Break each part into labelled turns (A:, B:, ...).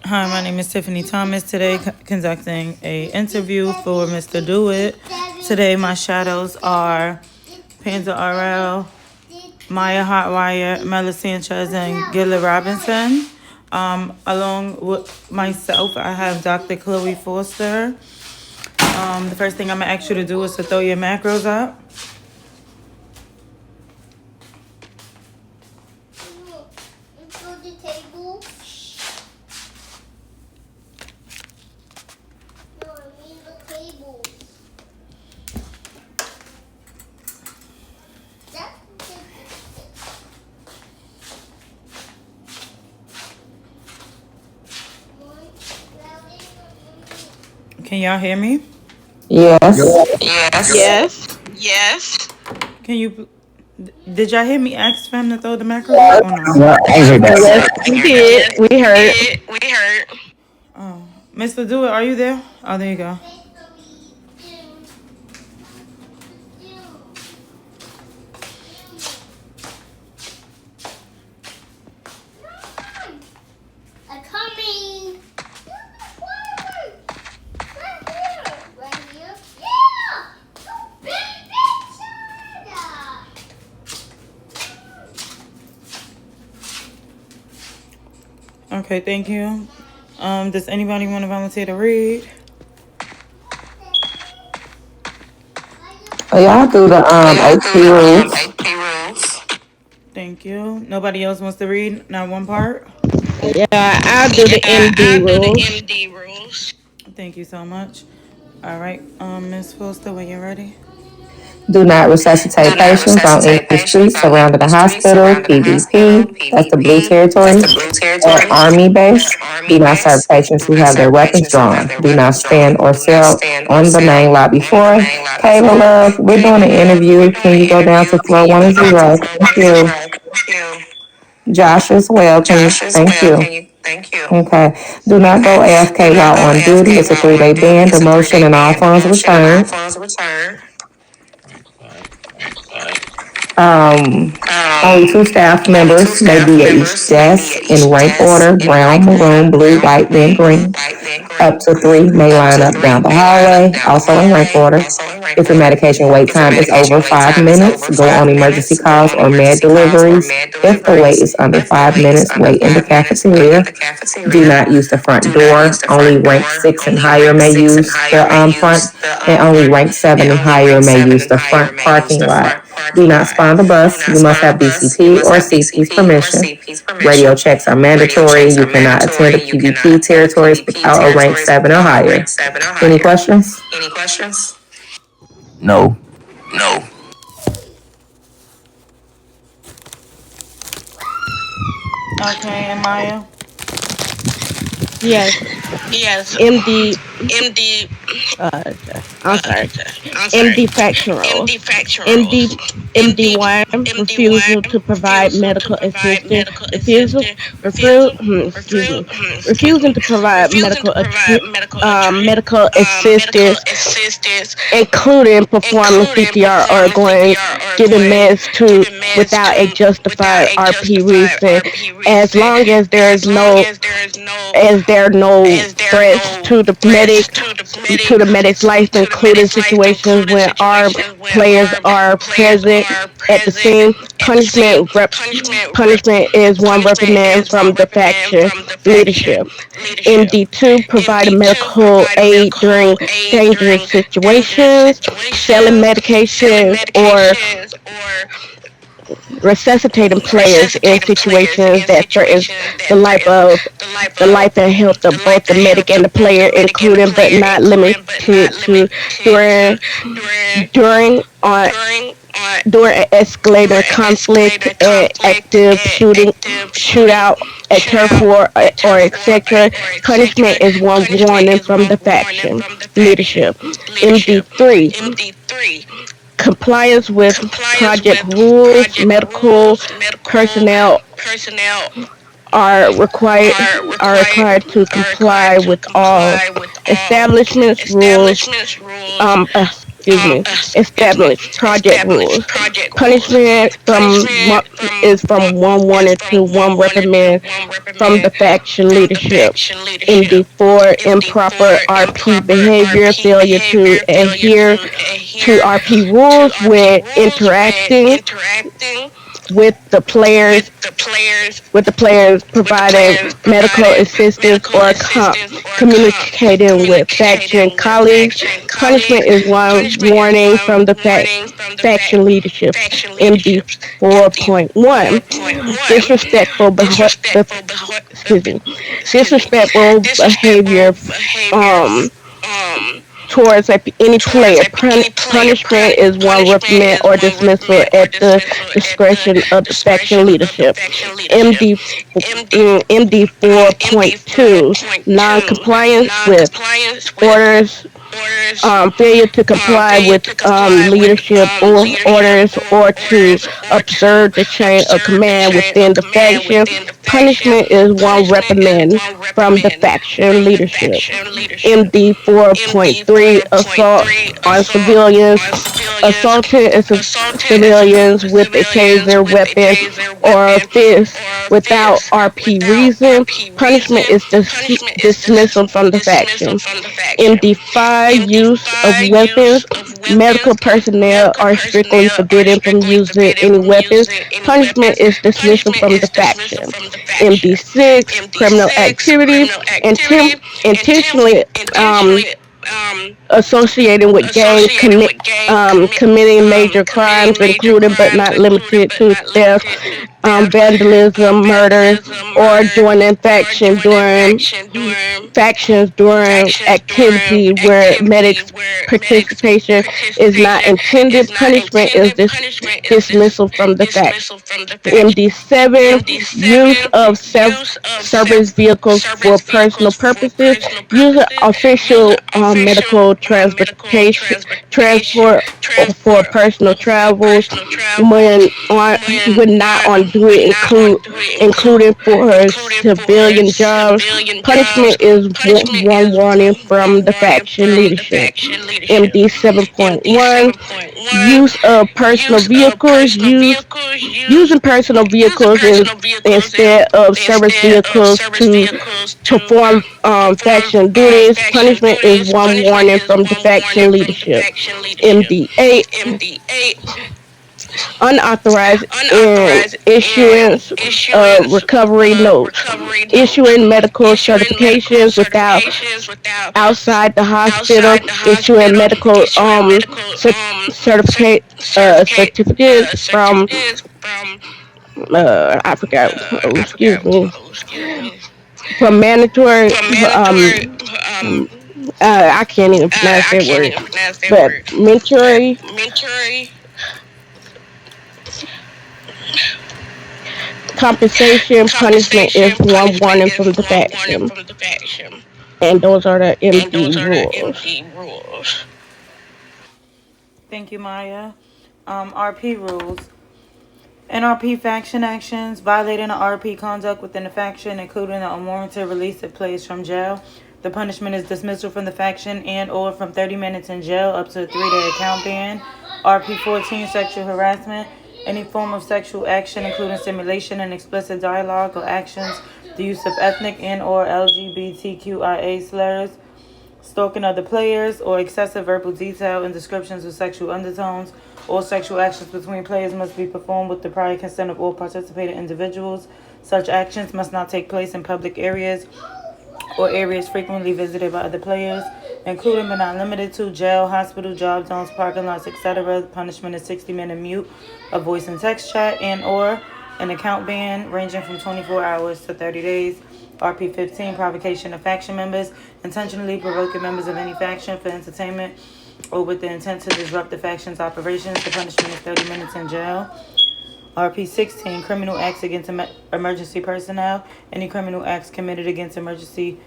A: Hi, my name is Tiffany Thomas. Today, conducting a interview for Mr. Dewilldoit. Today, my shadows are Panda RL, Maya Hotwire, Mela Sanchez, and Gilla Robinson. Along with myself, I have Dr. Chloe Foster. The first thing I'm gonna ask you to do is to throw your macros up. Can y'all hear me?
B: Yes.
C: Yes.
A: Can you? Did y'all hear me ask for him to throw the macros up or no?
B: Yeah, I hear
C: Yes,
B: that.
C: we did. We heard.
A: Oh, Mr. Dewey, are you there? Oh, there you go. Okay, thank you. Does anybody want to volunteer to read?
B: Y'all do the HP rules.
A: Thank you. Nobody else wants to read? Not one part?
C: Yeah, I'll do the MD rules.
A: Thank you so much. All right, Ms. Foster, when you're ready.
B: Do not resuscitate patients on any streets surrounding the hospital. PvP. That's the blue territory. At Army base. Do not serve patients who have their weapons drawn. Do not stand or sit on the main lobby floor. Kayla Love, we're doing an interview. Can you go down to floor 1 and 0? Thank you. Josh as well. Can you? Thank you. Okay. Do not go AFK while on duty. It's a 3-day ban, demotion, and all funds returned. Um, Only 2 staff members may be at each desk in rank order: brown, maroon, blue, white, then green. Up to 3 may line up down the hallway, also in rank order. If your medication wait time is over 5 minutes, go on emergency calls or med deliveries. If the wait is under 5 minutes, wait in the cafeteria. Do not use the front door. Only rank 6 and higher may use the front, and only rank 7 and higher may use the front parking lot. Do not spawn the bus. You must have BCP or CP's permission. Radio checks are mandatory. You cannot attend the PvP territories without a rank 7 or higher. Any questions?
D: No.
A: Okay, and Maya?
C: Yes. MD. Uh, I'm sorry. MD faction roles. MD1 refusal to provide medical assistance. Refusing to provide medical assistance, including performing CPR or giving meds to without a justified RP reason, as long as there are no threats to the medic's life, including situations when armed players are present at the scene. Punishment is one reprimand from the faction leadership. MD2 providing medical aid during dangerous situations, selling medications, or resuscitating players in situations that threatens the life and health of both the medic and the player, including but not limited to during during on during an escalating conflict and active shootout at turf war or etc. Punishment is one warning from the faction leadership. MD3 compliance with project rules. Medical personnel are required to comply with all establishments rules, Establish project rules. Punishment is from one warning to one reprimand from the faction leadership. MD4, improper RP behavior, failure to adhere to RP rules when interacting with the players providing medical assistance or communicating with faction colleagues. Punishment is one warning from the faction leadership. MD 4.1 disrespectful excuse me, disrespectful behavior um towards any player. Punishment is one reprimand or dismissal at the discretion of the faction leadership. MD MD 4.2 non-compliance with orders, failure to comply with leadership or orders or to observe the chain of command within the faction. Punishment is one reprimand from the faction leadership. MD 4.3 assault on civilians. Assaulting civilians with a taser, weapon, or fist without RP reason. Punishment is dismissal from the faction. MD5 use of weapons. Medical personnel are strictly forbidden from using any weapons. Punishment is dismissal from the faction. MD6 criminal activity. Intentionally associating with gangs, committing major crimes, including but not limited to theft, vandalism, murder, or joining factions during activity where medics participation is not intended. Punishment is dismissal from the faction. MD7 use of service vehicles for personal purposes. Use of official medical transport for personal travels when not on duty, including for civilian jobs. Punishment is one warning from the faction leadership. MD 7.1 use of personal vehicles. Using personal vehicles instead of service vehicles to perform faction duties. Punishment is one warning from the faction leadership. MD8 unauthorized issuance of recovery notes, issuing medical certifications without outside the hospital, issuing medical certificates from I forgot. Oh, excuse me. From mandatory I can't even pronounce that word, but mandatory compensation punishment is one warning from the faction. And those are the MD rules.
A: Thank you, Maya. RP rules. NRP faction actions, violating the RP conduct within the faction, including the unwarranted release of players from jail. The punishment is dismissal from the faction and or from 30 minutes in jail up to a 3-day account ban. RP 14, sexual harassment. Any form of sexual action, including simulation and explicit dialogue or actions, the use of ethnic and or LGBTQIA slurs, stalking other players, or excessive verbal detail and descriptions of sexual undertones. All sexual actions between players must be performed with the prior consent of all participating individuals. Such actions must not take place in public areas or areas frequently visited by other players, including but not limited to jail, hospital, job zones, parking lots, etc. The punishment is 60-minute mute, a voice and text chat, and or an account ban ranging from 24 hours to 30 days. RP 15, provocation of faction members, intentionally provoking members of any faction for entertainment or with the intent to disrupt the faction's operations. The punishment is 30 minutes in jail. RP 16, criminal acts against emergency personnel. Any criminal acts committed against emergency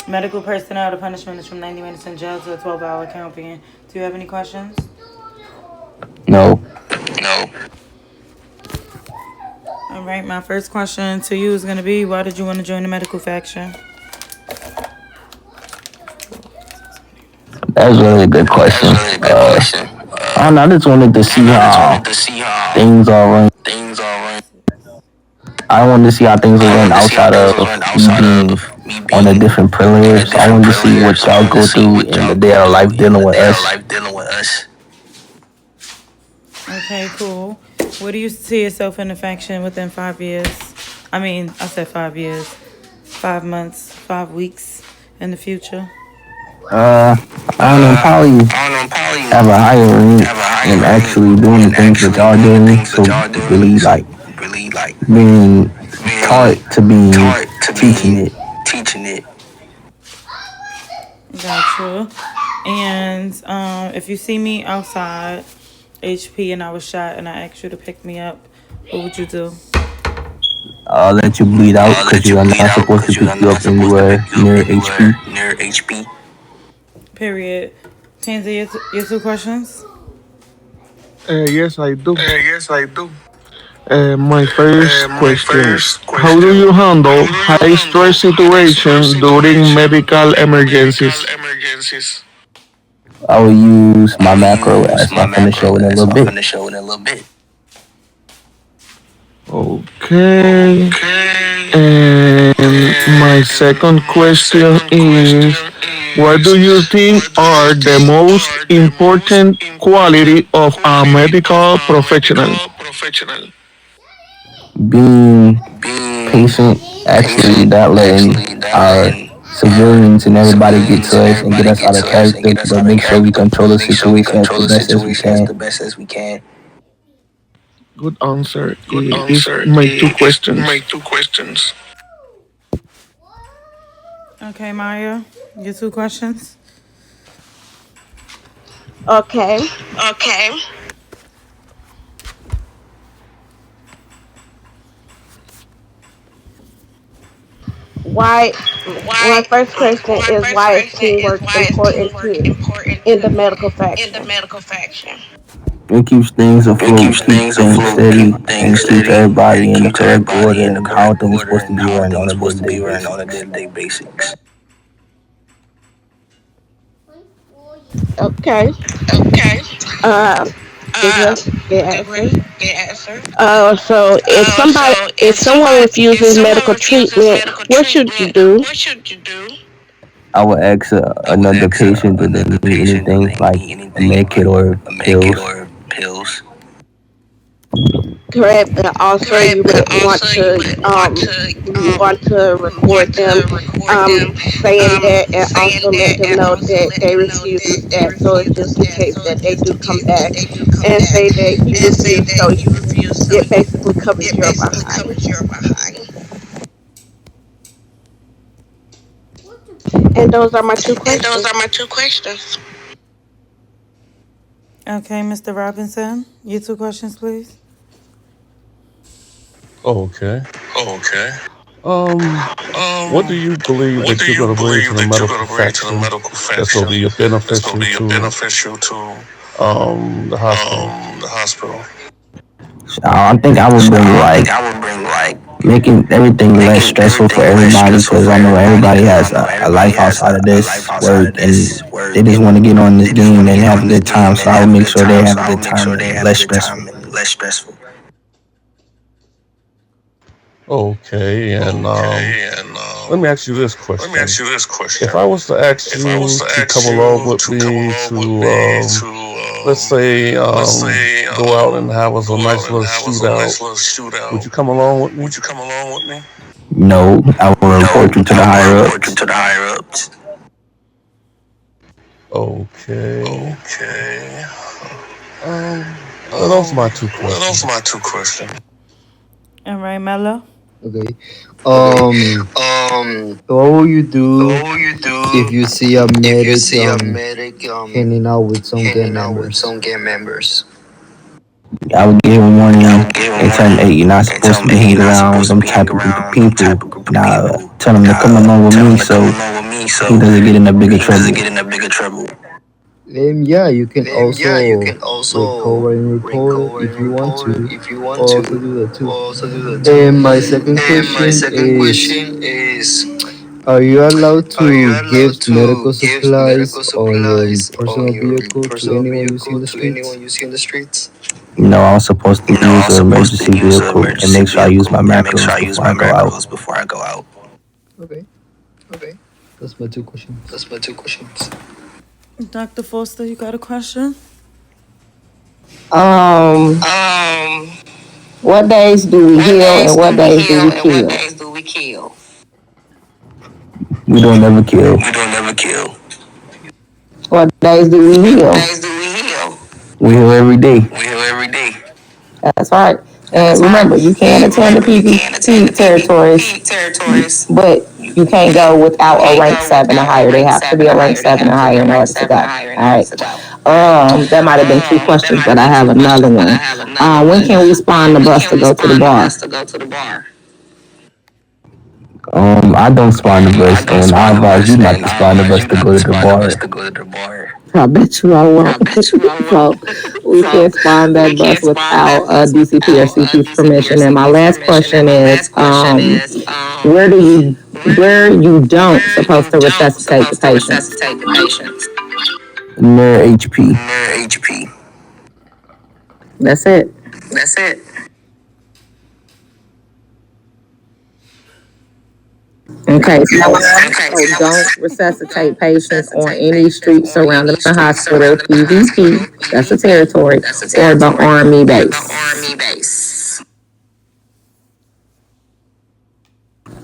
A: medical personnel, the punishment is from 90 minutes in jail to a 12-hour account ban. Do you have any questions?
B: No.
A: All right, my first question to you is going to be, why did you want to join the medical faction?
B: That's really a good
D: That's
B: question.
D: really a good question.
B: I don't know. I just wanted to
D: I don't
B: see
D: know. I just wanted
B: how
D: to see how
B: things are run.
D: things are run.
B: I wanted to see how things
D: I
B: were run
D: wanted to see how
B: outside
D: things
B: of
D: was run
B: me
D: outside
B: being
D: of me
B: on a
D: being
B: different
D: on
B: pillar.
D: a
B: So I
D: different
B: wanted to see
D: pillar.
B: what
D: So I
B: y'all
D: wanted to
B: go
D: see
B: through
D: what
B: in the
D: y'all
B: day
D: go
B: of
D: through
B: life
D: in
B: dealing
D: the
B: with
D: day of
B: us.
D: life dealing with us.
A: Okay, cool. Where do you see yourself in the faction within 5 years? I mean, I said 5 years, 5 months, 5 weeks in the future.
B: Uh, I don't know.
D: Uh,
B: Probably
D: I don't know. Probably
B: have a higher rank
D: have a higher
B: and
D: rank
B: actually doing the
D: and
B: things that
D: actually
B: y'all
D: doing the
B: doing.
D: things that
B: So
D: y'all doing.
B: really
D: So
B: like
D: really like
B: being
D: being
B: taught to being
D: taught to
B: teaching
D: being
B: it.
D: teaching it.
A: Gotcha. And if you see me outside, HP, and I was shot, and I asked you to pick me up, what would you do?
B: I'll let you bleed out
D: I'll
B: because
D: let you
B: you are
D: bleed
B: not
D: out
B: supposed to
D: because you
B: pick
D: are
B: you
D: not
B: up
D: supposed to pick
B: anywhere
D: you up
B: near
D: anywhere
B: HP.
D: near HP.
A: Period. Pansy, your two questions?
E: Yes, I do.
D: Yes, I do.
E: My first
D: My
E: question:
D: first
E: how do
D: question:
E: you
D: how
E: handle
D: do you
E: high
D: handle
E: stress
D: high stress
E: situation during
D: situation
E: medical
D: during medical
E: emergencies?
D: emergencies?
B: I will use
D: I
B: my
D: will
B: macro
D: use
B: as
D: my
B: my finisher
D: macro
B: in a
D: as
B: little
D: my
B: bit.
D: finisher in a little bit.
E: Okay.
D: Okay.
E: And my
D: And
E: second
D: my
E: question
D: second
E: is:
D: question
E: what do
D: is,
E: you think
D: what do you
E: are the
D: think
E: most
D: are the most
E: important
D: important
E: quality of a
D: quality of
E: medical
D: a
E: professional?
D: medical professional?
B: Being
D: Being
B: patient, actually
D: patient,
B: not letting
D: actually not
B: our
D: letting our
B: civilians and everybody get
D: civilians
B: to
D: and
B: us and get
D: everybody
B: us
D: get
B: out of
D: to us and
B: character,
D: get us
B: but
D: out of
B: make sure we
D: character,
B: control
D: but
B: the
D: make sure we
B: situation as
D: control
B: the
D: the
B: best as we
D: situation as
B: can.
D: the best as we can.
E: Good answer.
D: Good
E: Is
D: answer.
E: my two
D: Is my
E: questions.
D: two questions.
A: Okay, Maya, your two questions?
C: Okay.
D: Okay.
C: Why? My
D: Why?
C: first question
D: My
C: is
D: first
C: why is
D: question is
C: teamwork
D: why is
C: important
D: teamwork
C: to
D: important
C: in the
D: to
C: medical
D: in the
C: faction?
D: medical faction?
B: It keeps things
D: It
B: afloat,
D: keeps
B: keeps
D: things
B: things
D: afloat, keep
B: steady,
D: things
B: and keeps
D: steady,
B: everybody
D: and
B: in the
D: keeps
B: correct
D: everybody
B: order
D: in the
B: and how
D: correct
B: things are
D: order
B: supposed to
D: and
B: be
D: how
B: run
D: things
B: on
D: are
B: a
D: supposed to
B: day-to-day
D: be run on a
B: basis.
D: day-to-day basics.
C: Okay.
D: Okay.
C: Uh, good
D: Uh,
C: question. Good
D: good
C: answer.
D: question. Good answer.
C: So
D: So
C: if someone
D: if
C: refuses
D: someone
C: medical
D: refuses
C: treatment,
D: medical
C: what should you
D: treatment,
C: do?
D: what should you do?
B: I would ask
D: I would
B: another
D: ask
B: patient, do they
D: another
B: need
D: patient, do
B: anything
D: they
B: like
D: need
B: a
D: anything
B: med kit
D: like
B: or
D: a med kit
B: pills?
D: or pills?
C: Correct. And also,
D: Correct.
C: you
D: And
C: may want
D: also, you
C: to
D: would want to want
C: record them
D: to record them
C: saying that, and
D: saying
C: also let
D: that,
C: them
D: and
C: know
D: also
C: that
D: let
C: they
D: them know that
C: refuse
D: they
C: that. So it's
D: refuse
C: just in
D: that.
C: case
D: So
C: that they
D: just
C: do
D: in
C: come
D: case that
C: back
D: they do come
C: and
D: back
C: say that he
D: and say
C: refused.
D: that
C: So
D: he refused, so
C: it basically covers
D: it
C: your
D: basically
C: behind.
D: covers your behind.
C: And those are my two
D: And those are
C: questions.
D: my two questions.
A: Okay, Mr. Robinson, your two questions, please.
F: Okay.
D: Okay.
F: Um, what do
D: Um,
F: you believe
D: what do
F: that you're
D: you
F: going to bring to
D: believe
F: the
D: that you're
F: medical
D: going to bring to the
F: faction
D: medical
F: that's going to
D: faction
F: be
D: that's going to
F: beneficial
D: be
F: to
D: beneficial to
F: the hospital?
D: the hospital?
B: I think I would bring
D: I
B: like
D: think I would bring like
B: making everything less
D: making
B: stressful for
D: everything less
B: everybody
D: stressful
B: because
D: for
B: I know
D: everybody
B: everybody
D: because I
B: has
D: know
B: a
D: everybody
B: life
D: has
B: outside of
D: a life
B: this
D: outside of
B: work and
D: this
B: they
D: work
B: just want to
D: and
B: get on this
D: they just
B: game
D: want to
B: and
D: get
B: have a
D: on this
B: good time.
D: game
B: So
D: and
B: I would
D: have a
B: make
D: good
B: sure they
D: time.
B: have
D: So
B: a
D: I would
B: good
D: make
B: time
D: sure they
B: and
D: have a
B: less
D: good
B: stressful.
D: time and less stressful.
F: Okay, and
D: Okay, and
F: let me ask you this
D: let me ask
F: question:
D: you this
F: if
D: question.
F: I was to ask
D: If I was
F: you
D: to
F: to come
D: ask
F: along
D: you
F: with
D: to come
F: me
D: along with
F: to,
D: me to,
F: let's say,
D: let's say,
F: go out and have us a
D: go out
F: nice
D: and
F: little
D: have us a
F: shootout,
D: nice little
F: would
D: shootout,
F: you come along with me?
D: would you come along with me?
B: No, I will report
D: No,
B: you to the
D: I will
B: higher
D: report you
B: ups.
D: to the higher ups.
F: Okay.
D: Okay.
F: Well, those are my two
D: Well, those are my
F: questions.
D: two questions.
A: All right, Mello.
G: Okay.
D: Okay.
G: Um,
D: Um,
G: what will you do
D: what will you
G: if
D: do
G: you see a
D: if you
G: medic
D: see a medic
G: hanging out with some gang
D: hanging out with
G: members?
D: some gang members?
B: I would give a
D: I
B: warning
D: would give a
B: and tell them, hey,
D: warning
B: you're not
D: and tell
B: supposed to
D: them,
B: be
D: hey, you're
B: hanging
D: not
B: around
D: supposed to
B: them
D: be hanging
B: type of group of
D: around them
B: people.
D: type of group of
B: Now,
D: people.
B: tell them to come along with
D: Tell
B: me
D: them to come
B: so
D: along with me
B: he
D: so
B: doesn't get in a bigger
D: he doesn't
B: trouble.
D: get in a bigger trouble.
G: Yeah, you can
D: Then, yeah, you
G: also
D: can also
G: recover and report
D: recover
G: if
D: and
G: you want
D: report
G: to,
D: if you want
G: or also
D: to,
G: do that
D: or
G: too.
D: also do that too.
G: And my second
D: And my
G: question
D: second
G: is,
D: question is
G: Are you allowed to give medical supplies on your personal vehicle to anyone you see in the streets?
H: No, I'm supposed to use an emergency vehicle and make sure I use my macros before I go out.
G: Okay, that's my two questions.
A: Dr. Foster, you got a question?
B: Um, what days do we heal and what days do we kill?
H: We don't ever kill.
B: What days do we heal?
H: We heal every day.
B: That's right. And remember, you can attend the PvP territories, but you can't go without a rank 7 or higher. They have to be a rank 7 or higher in order to go. All right. That might have been two questions, but I have another one. When can we spawn the bus to go to the bar?
H: I don't spawn the bus, and I advise you not to spawn the bus to go to the bar.
B: I bet you I won't. So we can't spawn that bus without DCP or CP's permission. And my last question is, where you don't supposed to resuscitate the patients?
H: Near HP.
B: That's it. Okay, so don't resuscitate patients on any street surrounding the hospital, PvP, that's a territory, or the army base.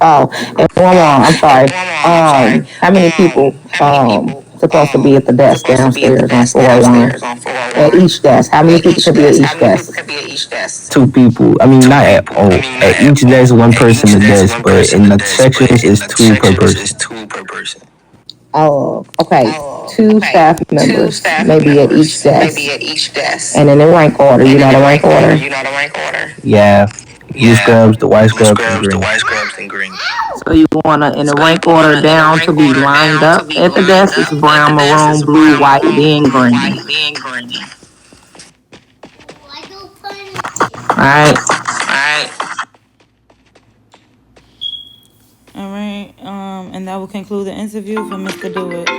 B: Oh, and one more, I'm sorry. How many people supposed to be at the desk downstairs on 401? At each desk, how many people could be at each desk?
H: Two people. I mean, not at all. At each desk, one person a desk, but in the sections, it's two per person.
B: Oh, okay. Two staff members, maybe at each desk. And in the rank order, you know the rank order?
H: Yeah. Blue scrubs, the white scrubs, and green.
B: So you wanna, in the rank order down to be lined up at the desk, it's brown, maroon, blue, white, then green. Alright.
A: All right. And that will conclude the interview for Mr. Dewitt.